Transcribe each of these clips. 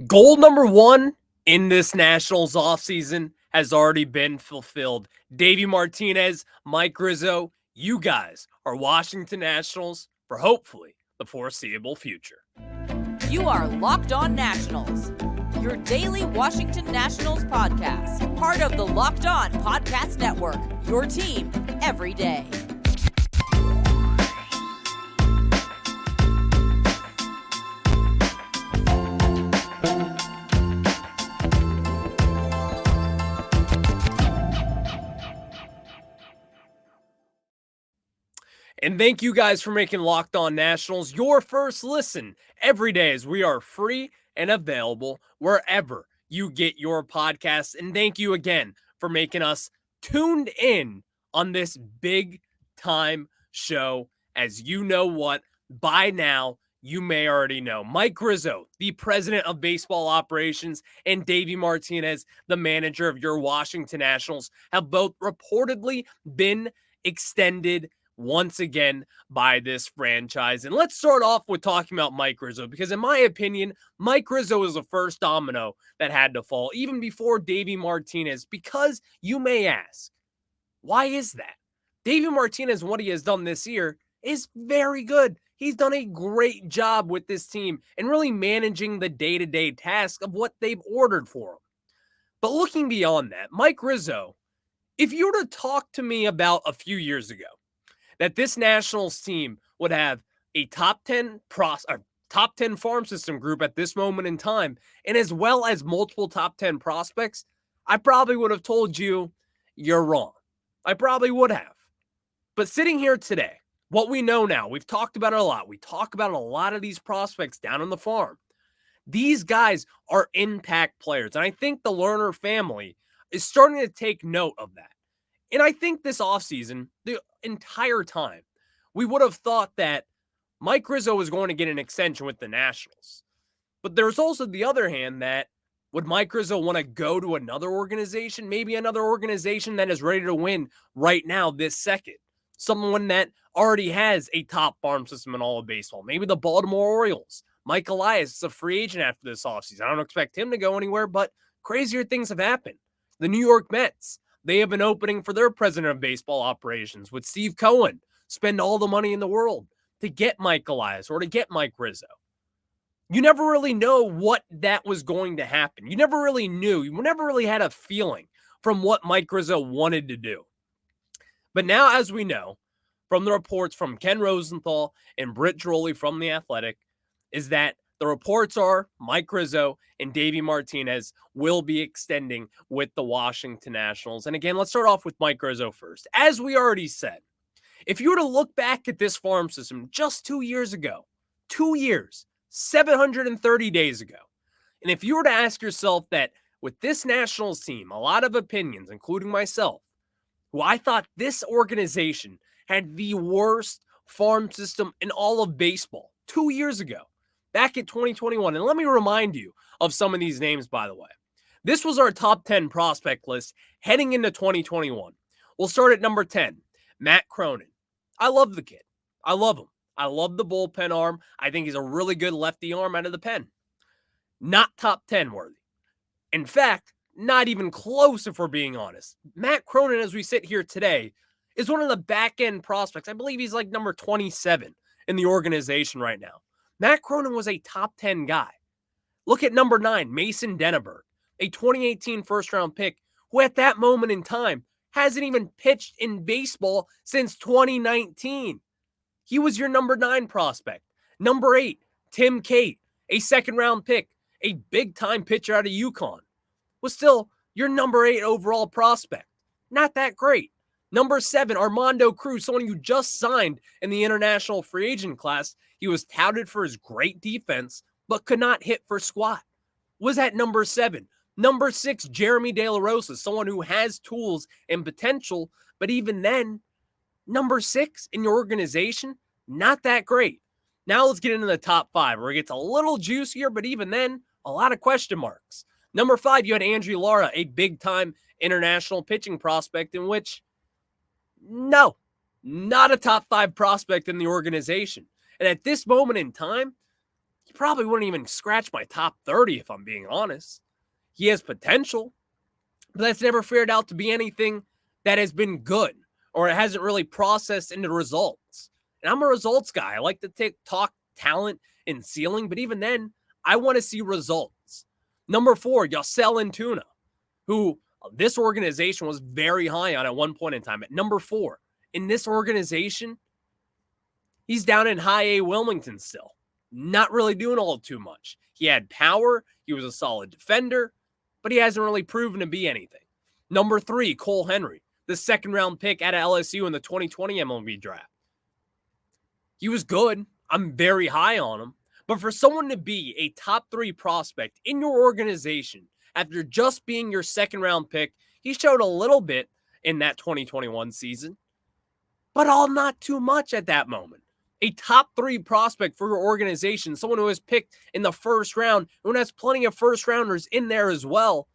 Goal number one in this Nationals offseason has already been fulfilled. Davey Martinez, Mike Rizzo, you guys are Washington Nationals for hopefully the foreseeable future. You are Locked On Nationals, your daily Washington Nationals podcast, part of the Locked On Podcast Network, your team every day. And thank you guys for making Locked On Nationals your first listen every day, as we are free and available wherever you get your podcasts. And thank you again for making us tuned in on this big time show. As you know what, by now, you may already know. Mike Rizzo, the president of baseball operations, and Davey Martinez, the manager of your Washington Nationals, have both reportedly been extended once again by this franchise. And let's start off with talking about Mike Rizzo, because in my opinion, Mike Rizzo is the first domino that had to fall, even before Davey Martinez, because you may ask, why is that? Davey Martinez, what he has done this year is very good. He's done a great job with this team and really managing the day-to-day task of what they've ordered for him. But looking beyond that, Mike Rizzo, if you were to talk to me about a few years ago, that this Nationals team would have a top 10 farm system group at this moment in time, and as well as multiple top 10 prospects, I probably would have told you you're wrong. I probably would have. But sitting here today, what we know now, we've talked about it a lot. We talk about a lot of these prospects down on the farm. These guys are impact players, and I think the Lerner family is starting to take note of that. And I think this offseason, the entire time, we would have thought that Mike Rizzo was going to get an extension with the Nationals. But there's also the other hand that, would Mike Rizzo want to go to another organization? Maybe another organization that is ready to win right now, this second. Someone that already has a top farm system in all of baseball. Maybe the Baltimore Orioles. Mike Elias is a free agent after this offseason. I don't expect him to go anywhere, but crazier things have happened. The New York Mets, they have been opening for their president of baseball operations with Steve Cohen. Spend all the money in the world to get Mike Elias or to get Mike Rizzo. You never really know what that was going to happen. You never really knew. You never really had a feeling from what Mike Rizzo wanted to do. But now, as we know, from the reports from Ken Rosenthal and Britt Ghiroli from The Athletic, is that the reports are Mike Rizzo and Davey Martinez will be extending with the Washington Nationals. And again, let's start off with Mike Rizzo first. As we already said, if you were to look back at this farm system just 2 years ago, 2 years, 730 days ago, and if you were to ask yourself that with this Nationals team, a lot of opinions, including myself, who I thought this organization had the worst farm system in all of baseball 2 years ago, back in 2021. And let me remind you of some of these names, by the way. This was our top 10 prospect list heading into 2021. We'll start at number 10, Matt Cronin. I love the kid. I love him. I love the bullpen arm. I think he's a really good lefty arm out of the pen. Not top 10 worthy. In fact, not even close if we're being honest. Matt Cronin, as we sit here today, is one of the back-end prospects. I believe he's like number 27 in the organization right now. Matt Cronin was a top 10 guy. Look at number 9, Mason Denneberg, a 2018 first-round pick who at that moment in time hasn't even pitched in baseball since 2019. He was your number 9 prospect. Number 8, Tim Cate, a second-round pick, a big-time pitcher out of UConn, was still your number 8 overall prospect. Not that great. Number 7, Armando Cruz, someone you just signed in the international free agent class. He was touted for his great defense, but could not hit for squat. Was at number 7. Number 6, Jeremy De La Rosa, someone who has tools and potential, but even then, number 6 in your organization, not that great. Now let's get into the top 5, where it gets a little juicier, but even then, a lot of question marks. Number 5, you had Andrew Lara, a big-time international pitching prospect, in which, no, not a top 5 prospect in the organization. And at this moment in time, probably wouldn't even scratch my top 30 if I'm being honest. He has potential, but that's never fared out to be anything that has been good or it hasn't really processed into results. And I'm a results guy. I like to talk talent and ceiling, but even then, I want to see results. Number 4, Yasel Antuna, who this organization was very high on at one point in time. At number 4, in this organization, he's down in high A Wilmington still. Not really doing all too much. He had power. He was a solid defender, but he hasn't really proven to be anything. Number 3, Cole Henry, the second-round pick out of LSU in the 2020 MLB draft. He was good. I'm very high on him. But for someone to be a top 3 prospect in your organization after just being your second-round pick, he showed a little bit in that 2021 season, but all not too much at that moment. A top 3 prospect for your organization, someone who was picked in the first round, who has plenty of first-rounders in there as well,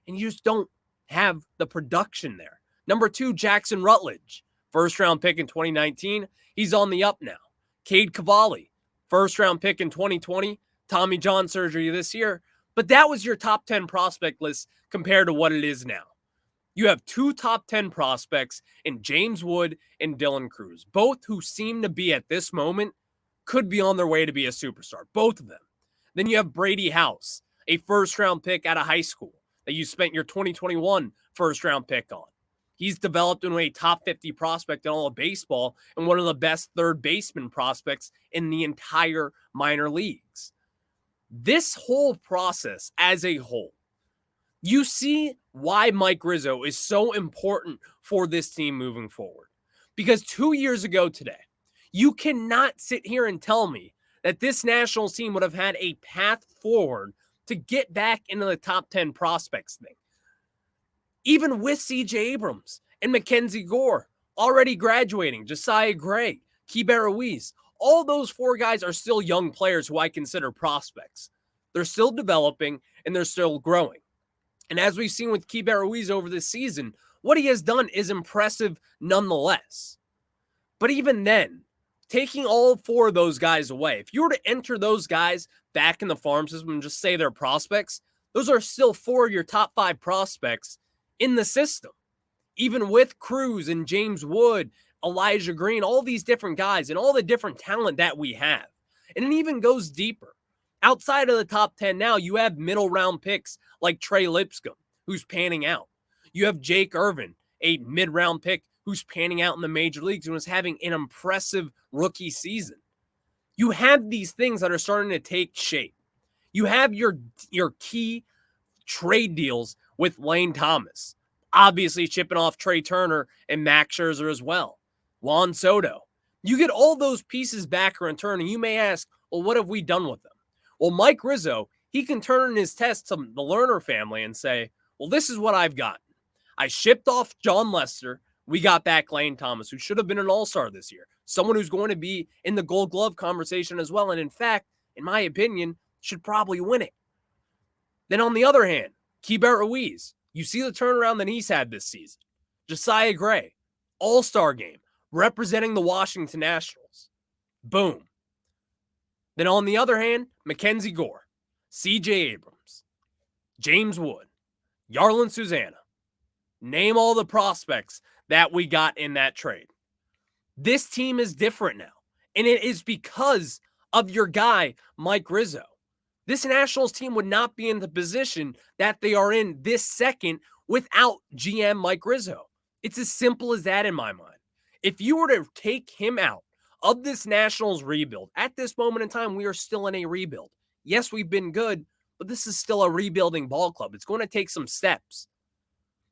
and you just don't have the production there. Number 2, Jackson Rutledge, first-round pick in 2019. He's on the up now. Cade Cavalli, first-round pick in 2020. Tommy John surgery this year. But that was your top 10 prospect list compared to what it is now. You have 2 top 10 prospects in James Wood and Dylan Cruz, both who seem to be at this moment could be on their way to be a superstar, both of them. Then you have Brady House, a first-round pick out of high school that you spent your 2021 first-round pick on. He's developed into a top 50 prospect in all of baseball and one of the best third baseman prospects in the entire minor leagues. This whole process as a whole, you see why Mike Rizzo is so important for this team moving forward. Because 2 years ago today, you cannot sit here and tell me that this Nationals team would have had a path forward to get back into the top 10 prospects thing. Even with C.J. Abrams and Mackenzie Gore already graduating, Josiah Gray, Keibert Ruiz, all those 4 guys are still young players who I consider prospects. They're still developing and they're still growing. And as we've seen with Keibert Ruiz over this season, what he has done is impressive nonetheless. But even then, taking all 4 of those guys away, if you were to enter those guys back in the farm system and just say they're prospects, those are still 4 of your top 5 prospects in the system. Even with Cruz and James Wood, Elijah Green, all these different guys and all the different talent that we have. And it even goes deeper. Outside of the top 10 now, you have middle round picks like Trey Lipscomb, who's panning out. You have Jake Irvin, a mid-round pick who's panning out in the major leagues and was having an impressive rookie season. You have these things that are starting to take shape. You have your key trade deals with Lane Thomas, obviously chipping off Trey Turner and Max Scherzer as well. Juan Soto. You get all those pieces back in return, and you may ask, well, what have we done with them? Well, Mike Rizzo, he can turn in his test to the Lerner family and say, well, this is what I've gotten. I shipped off John Lester. We got back Lane Thomas, who should have been an all-star this year. Someone who's going to be in the Gold Glove conversation as well. And in fact, in my opinion, should probably win it. Then on the other hand, Keibert Ruiz, you see the turnaround that he's had this season. Josiah Gray, all-star game, representing the Washington Nationals. Boom. Then on the other hand, Mackenzie Gore, C.J. Abrams, James Wood, Yarlin Susana. Name all the prospects that we got in that trade. This team is different now, and it is because of your guy, Mike Rizzo. This Nationals team would not be in the position that they are in this second without GM Mike Rizzo. It's as simple as that in my mind. If you were to take him out of this Nationals rebuild, at this moment in time, we are still in a rebuild. Yes, we've been good, but this is still a rebuilding ball club. It's going to take some steps.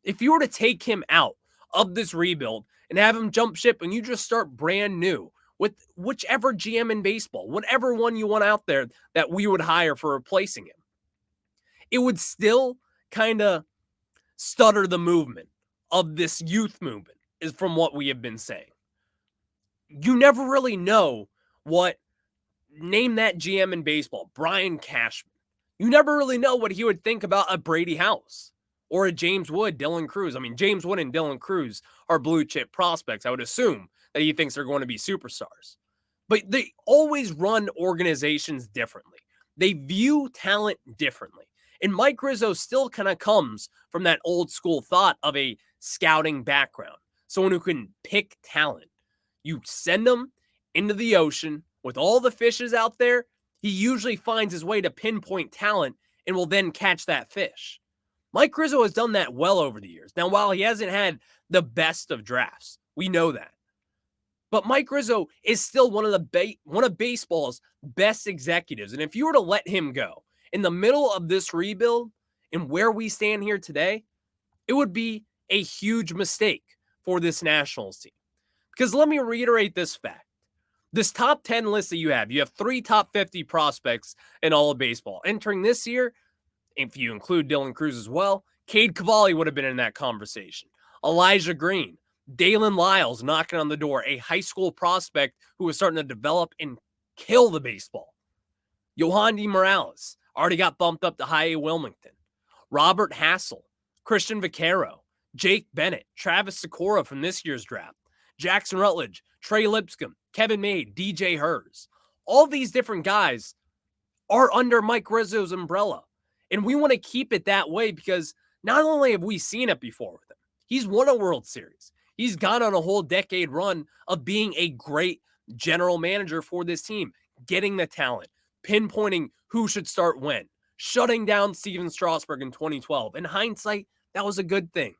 If you were to take him out of this rebuild and have him jump ship and you just start brand new with whichever GM in baseball, whatever one you want out there that we would hire for replacing him, it would still kind of stutter the movement of this youth movement, is from what we have been saying. You never really know what, name that GM in baseball, Brian Cashman. You never really know what he would think about a Brady House or a James Wood, Dylan Cruz. I mean, James Wood and Dylan Cruz are blue chip prospects. I would assume that he thinks they're going to be superstars. But they always run organizations differently. They view talent differently. And Mike Rizzo still kind of comes from that old school thought of a scouting background, someone who can pick talent. You send them into the ocean with all the fishes out there, he usually finds his way to pinpoint talent and will then catch that fish. Mike Rizzo has done that well over the years. Now, while he hasn't had the best of drafts, we know that. But Mike Rizzo is still one of baseball's best executives. And if you were to let him go in the middle of this rebuild and where we stand here today, it would be a huge mistake for this Nationals team. Because let me reiterate this fact. This top 10 list that you have 3 top 50 prospects in all of baseball. Entering this year, if you include Dylan Cruz as well, Cade Cavalli would have been in that conversation. Elijah Green, Dalen Lyles knocking on the door, a high school prospect who was starting to develop and kill the baseball. Yohandy Morales already got bumped up to high A Wilmington. Robert Hassel, Christian Vaquero, Jake Bennett, Travis Sikora from this year's draft, Jackson Rutledge, Trey Lipscomb, Kevin Made, DJ Hers. All these different guys are under Mike Rizzo's umbrella. And we want to keep it that way because not only have we seen it before with him, he's won a World Series. He's gone on a whole decade run of being a great general manager for this team, getting the talent, pinpointing who should start when, shutting down Steven Strasburg in 2012. In hindsight, that was a good thing.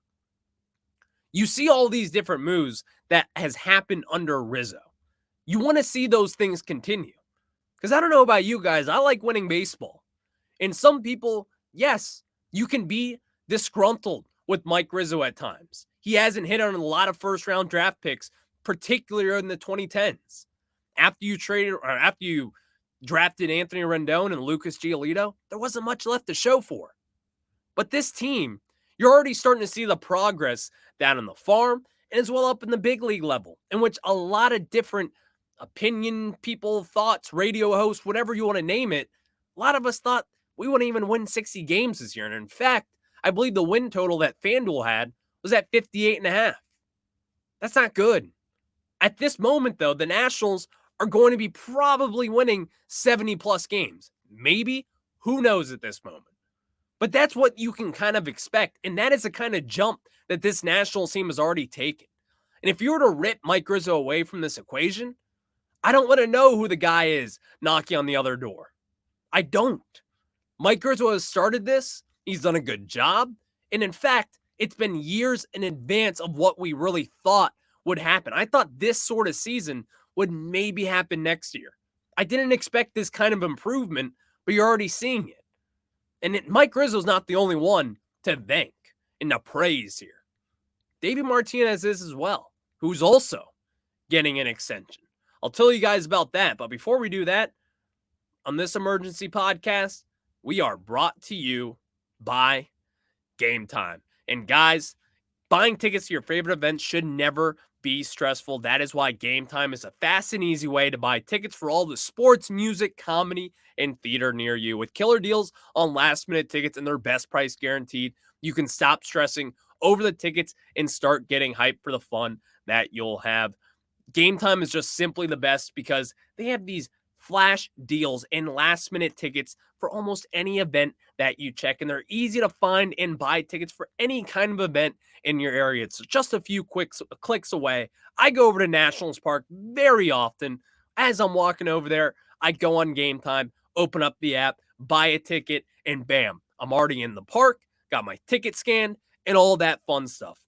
You see all these different moves that has happened under Rizzo. You want to see those things continue. Because I don't know about you guys, I like winning baseball. And some people, yes, you can be disgruntled with Mike Rizzo at times. He hasn't hit on a lot of first-round draft picks, particularly in the 2010s. After you drafted Anthony Rendon and Lucas Giolito, there wasn't much left to show for. But this team, you're already starting to see the progress down on the farm and as well up in the big league level, in which a lot of different opinion people, thoughts, radio hosts, whatever you want to name it, a lot of us thought we wouldn't even win 60 games this year. And in fact, I believe the win total that FanDuel had was at 58.5. That's not good. At this moment, though, the Nationals are going to be probably winning 70-plus games. Maybe. Who knows at this moment? But that's what you can kind of expect. And that is the kind of jump that this Nationals team has already taken. And if you were to rip Mike Rizzo away from this equation, I don't want to know who the guy is knocking on the other door. I don't. Mike Rizzo has started this. He's done a good job. And in fact, it's been years in advance of what we really thought would happen. I thought this sort of season would maybe happen next year. I didn't expect this kind of improvement, but you're already seeing it. And Mike Rizzo's not the only one to thank and to praise here. Davey Martinez is as well, who's also getting an extension. I'll tell you guys about that. But before we do that, on this emergency podcast, we are brought to you by Gametime. And guys, buying tickets to your favorite events should never be stressful. That is why Gametime is a fast and easy way to buy tickets for all the sports, music, comedy, and theater near you. With killer deals on last-minute tickets and their best price guaranteed, you can stop stressing over the tickets and start getting hyped for the fun that you'll have. Gametime is just simply the best because they have these flash deals and last-minute tickets for almost any event that you check, and they're easy to find and buy tickets for any kind of event in your area. It's just a few clicks away. I go over to Nationals Park very often. As I'm walking over there, I go on Gametime, open up the app, buy a ticket, and bam, I'm already in the park, got my ticket scanned, and all that fun stuff.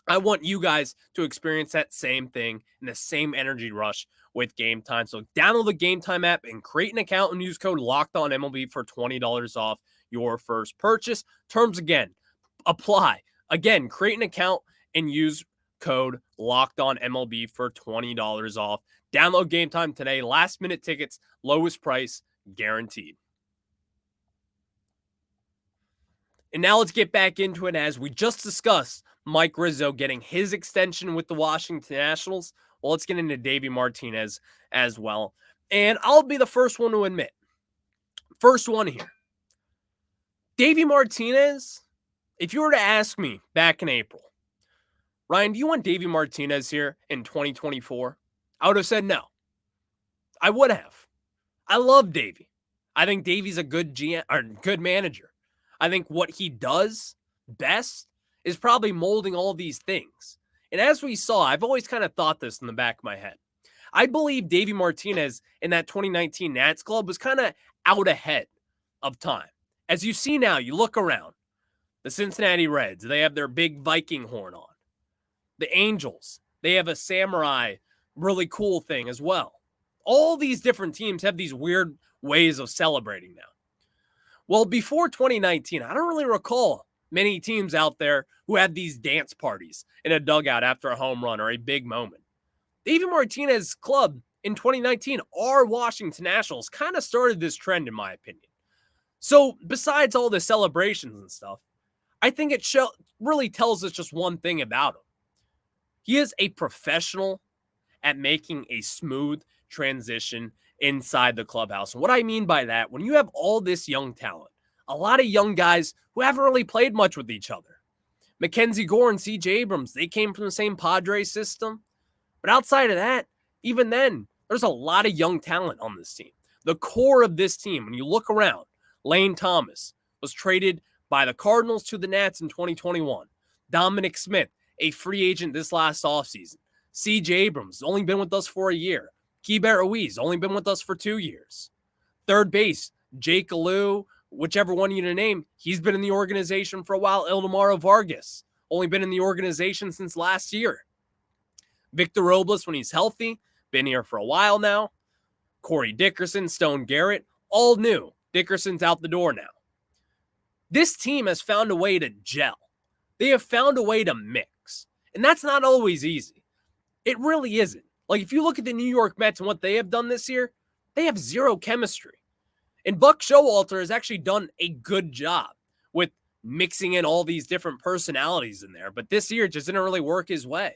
I want you guys to experience that same thing and the same energy rush with Gametime. So download the Gametime app and create an account and use code LOCKEDONMLB for $20 off your first purchase. Terms again apply. Again, create an account and use code LOCKEDONMLB for $20 off. Download Gametime today. Last minute tickets, lowest price guaranteed. And now let's get back into it. As we just discussed Mike Rizzo getting his extension with the Washington Nationals, well, let's get into Davey Martinez as well. And I'll be the first one to admit. First one here. Davey Martinez, if you were to ask me back in April, Ryan, do you want Davey Martinez here in 2024? I would have said no. I would have. I love Davey. I think Davey's a good GM or good manager. I think what he does best is probably molding all these things. And as we saw, I've always kind of thought this in the back of my head. I believe Davey Martinez in that 2019 Nats club was kind of out ahead of time. As you see now, you look around. The Cincinnati Reds, they have their big Viking horn on. The Angels, they have a samurai, really cool thing as well. All these different teams have these weird ways of celebrating now. Well, before 2019, I don't really recall many teams out there who had these dance parties in a dugout after a home run or a big moment. Davey Martinez's club in 2019, our Washington Nationals, kind of started this trend, in my opinion. So besides all the celebrations and stuff, I think it really tells us just one thing about him. He is a professional at making a smooth transition inside the clubhouse. And what I mean by that, when you have all this young talent, a lot of young guys who haven't really played much with each other. Mackenzie Gore and CJ Abrams, they came from the same Padres system. But outside of that, even then, there's a lot of young talent on this team. The core of this team, when you look around, Lane Thomas was traded by the Cardinals to the Nats in 2021. Dominic Smith, a free agent this last offseason. CJ Abrams, only been with us for a year. Keibert Ruiz, only been with us for 2 years. Third base, Jake Alou, whichever one you name, he's been in the organization for a while. Ildemaro Vargas, only been in the organization since last year. Victor Robles, when he's healthy, been here for a while now. Corey Dickerson, Stone Garrett, all new. Dickerson's out the door now. This team has found a way to gel. They have found a way to mix. And that's not always easy. It really isn't. Like, if you look at the New York Mets and what they have done this year, they have zero chemistry. And Buck Showalter has actually done a good job with mixing in all these different personalities in there. But this year, it just didn't really work his way.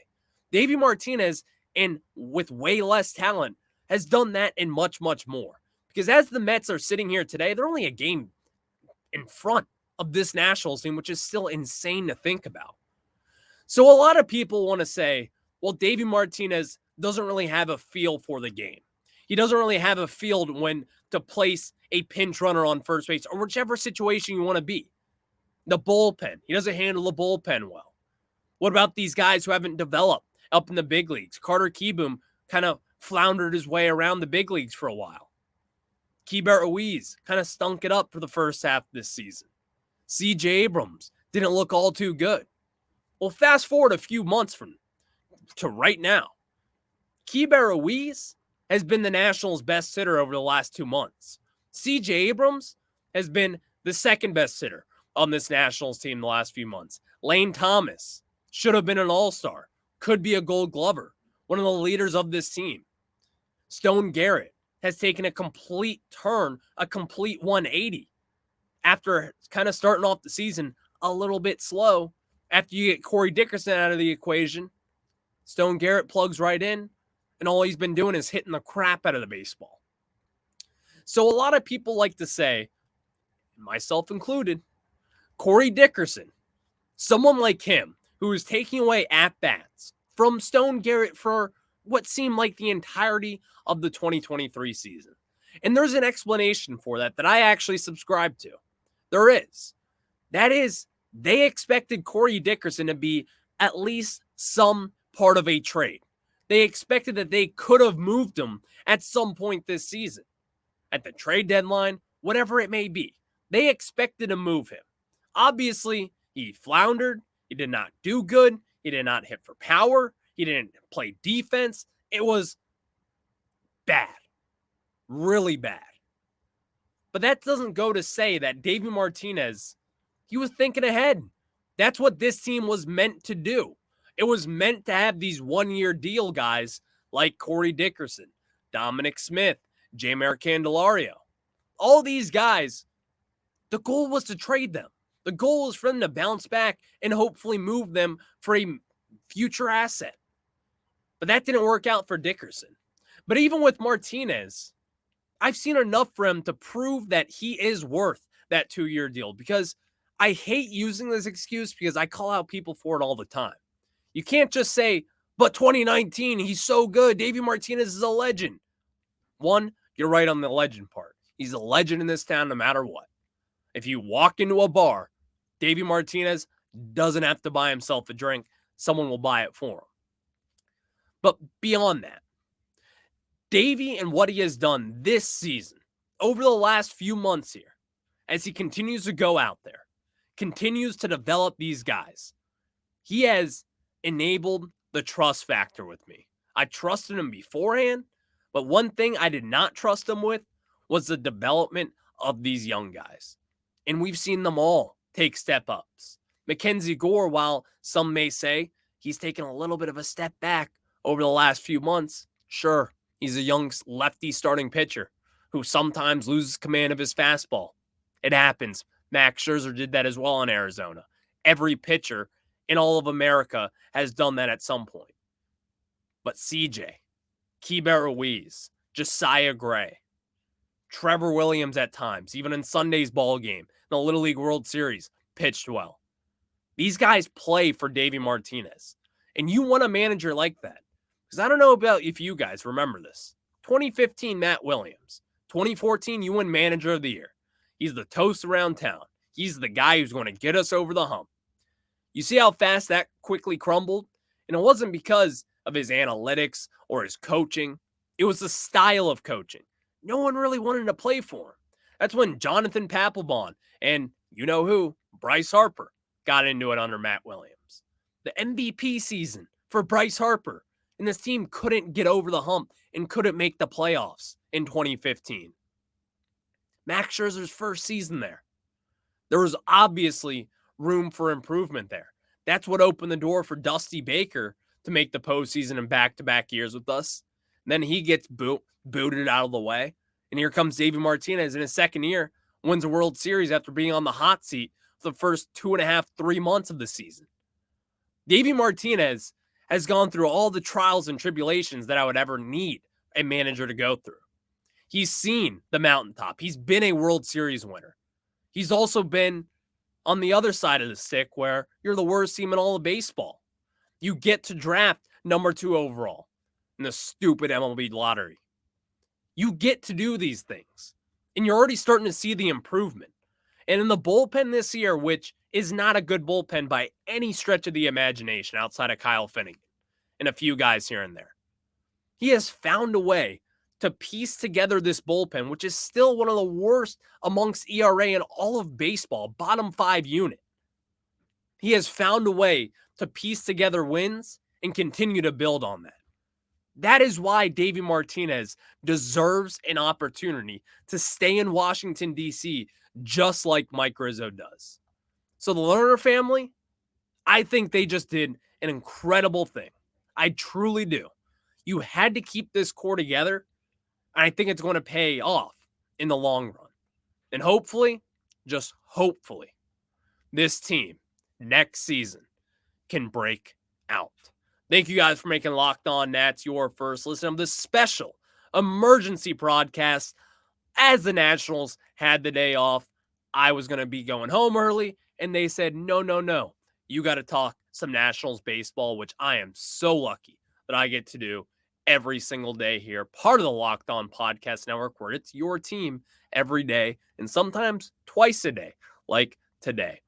Davey Martinez, and with way less talent, has done that and much, much more. Because as the Mets are sitting here today, they're only a game in front of this Nationals team, which is still insane to think about. So a lot of people want to say, well, Davey Martinez doesn't really have a feel for the game. He doesn't really have a feel when to place a pinch runner on first base or whichever situation you want to be. The bullpen. He doesn't handle the bullpen well. What about these guys who haven't developed up in the big leagues? Carter Kieboom kind of floundered his way around the big leagues for a while. Keibert Ruiz kind of stunk it up for the first half this season. CJ Abrams didn't look all too good. Well, fast forward a few months to right now. Keibert Ruiz has been the Nationals' best hitter over the last 2 months. CJ Abrams has been the second best hitter on this Nationals team the last few months. Lane Thomas should have been an all-star, could be a Gold Glover, one of the leaders of this team. Stone Garrett has taken a complete turn, a complete 180 after kind of starting off the season a little bit slow. After you get Corey Dickerson out of the equation, Stone Garrett plugs right in, and all he's been doing is hitting the crap out of the baseball. So a lot of people like to say, myself included, Corey Dickerson, someone like him who is taking away at-bats from Stone Garrett for what seemed like the entirety of the 2023 season. And there's an explanation for that I actually subscribe to. There is. That is, they expected Corey Dickerson to be at least some part of a trade. They expected that they could have moved him at some point this season. At the trade deadline, whatever it may be. They expected to move him. Obviously, he floundered. He did not do good. He did not hit for power. He didn't play defense. It was bad. Really bad. But that doesn't go to say that Davey Martinez, he was thinking ahead. That's what this team was meant to do. It was meant to have these one-year deal guys like Corey Dickerson, Dominic Smith, Jeimer Candelario. All these guys, the goal was to trade them. The goal was for them to bounce back and hopefully move them for a future asset. But that didn't work out for Dickerson. But even with Martinez, I've seen enough for him to prove that he is worth that 2-year deal, because I hate using this excuse because I call out people for it all the time. You can't just say, but 2019, he's so good. Davey Martinez is a legend. One, you're right on the legend part. He's a legend in this town no matter what. If you walk into a bar, Davey Martinez doesn't have to buy himself a drink. Someone will buy it for him. But beyond that, Davey and what he has done this season, over the last few months here, as he continues to go out there, continues to develop these guys, he has enabled the trust factor with me. I trusted him beforehand, but one thing I did not trust him with was the development of these young guys. And we've seen them all take step ups. Mackenzie Gore, while some may say he's taken a little bit of a step back over the last few months, sure, he's a young lefty starting pitcher who sometimes loses command of his fastball. It happens. Max Scherzer did that as well in Arizona. Every pitcher in all of America has done that at some point. But CJ, Keibert Ruiz, Josiah Gray, Trevor Williams at times, even in Sunday's ball game, in the Little League World Series, pitched well. These guys play for Davey Martinez. And you want a manager like that. Because I don't know about if you guys remember this. 2015, Matt Williams. 2014, you win Manager of the Year. He's the toast around town. He's the guy who's going to get us over the hump. You see how fast that quickly crumbled? And it wasn't because of his analytics or his coaching. It was the style of coaching. No one really wanted to play for him. That's when Jonathan Papelbon and you know who, Bryce Harper, got into it under Matt Williams. The MVP season for Bryce Harper. And this team couldn't get over the hump and couldn't make the playoffs in 2015. Max Scherzer's first season there. There was obviously room for improvement there. That's what opened the door for Dusty Baker to make the postseason in back-to-back years with us. And then he gets booted out of the way. And here comes Davey Martinez in his second year, wins a World Series after being on the hot seat for the first 2.5, 3 months of the season. Davey Martinez has gone through all the trials and tribulations that I would ever need a manager to go through. He's seen the mountaintop. He's been a World Series winner. He's also been on the other side of the stick where you're the worst team in all of baseball. You get to draft number 2 overall in the stupid MLB lottery. You get to do these things. And you're already starting to see the improvement. And in the bullpen this year, which is not a good bullpen by any stretch of the imagination outside of Kyle Finnegan and a few guys here and there, he has found a way to piece together this bullpen, which is still one of the worst amongst ERA in all of baseball, bottom 5 unit. He has found a way to piece together wins and continue to build on that. That is why Davey Martinez deserves an opportunity to stay in Washington, D.C., just like Mike Rizzo does. So the Lerner family, I think they just did an incredible thing. I truly do. You had to keep this core together, and I think it's going to pay off in the long run. And hopefully, just hopefully, this team next season can break out. Thank you guys for making Locked On Nats your first listen of this special emergency broadcast. As the Nationals had the day off, I was going to be going home early, and they said, no, you got to talk some Nationals baseball, which I am so lucky that I get to do every single day here, part of the Locked On Podcast Network, where it's your team every day and sometimes twice a day, like today.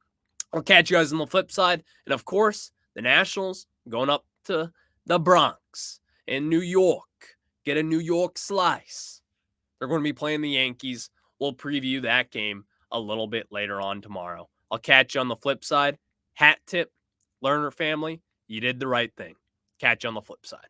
I'll catch you guys on the flip side. And of course, the Nationals going up to the Bronx in New York. Get a New York slice. They're going to be playing the Yankees. We'll preview that game a little bit later on tomorrow. I'll catch you on the flip side. Hat tip, Lerner family, you did the right thing. Catch you on the flip side.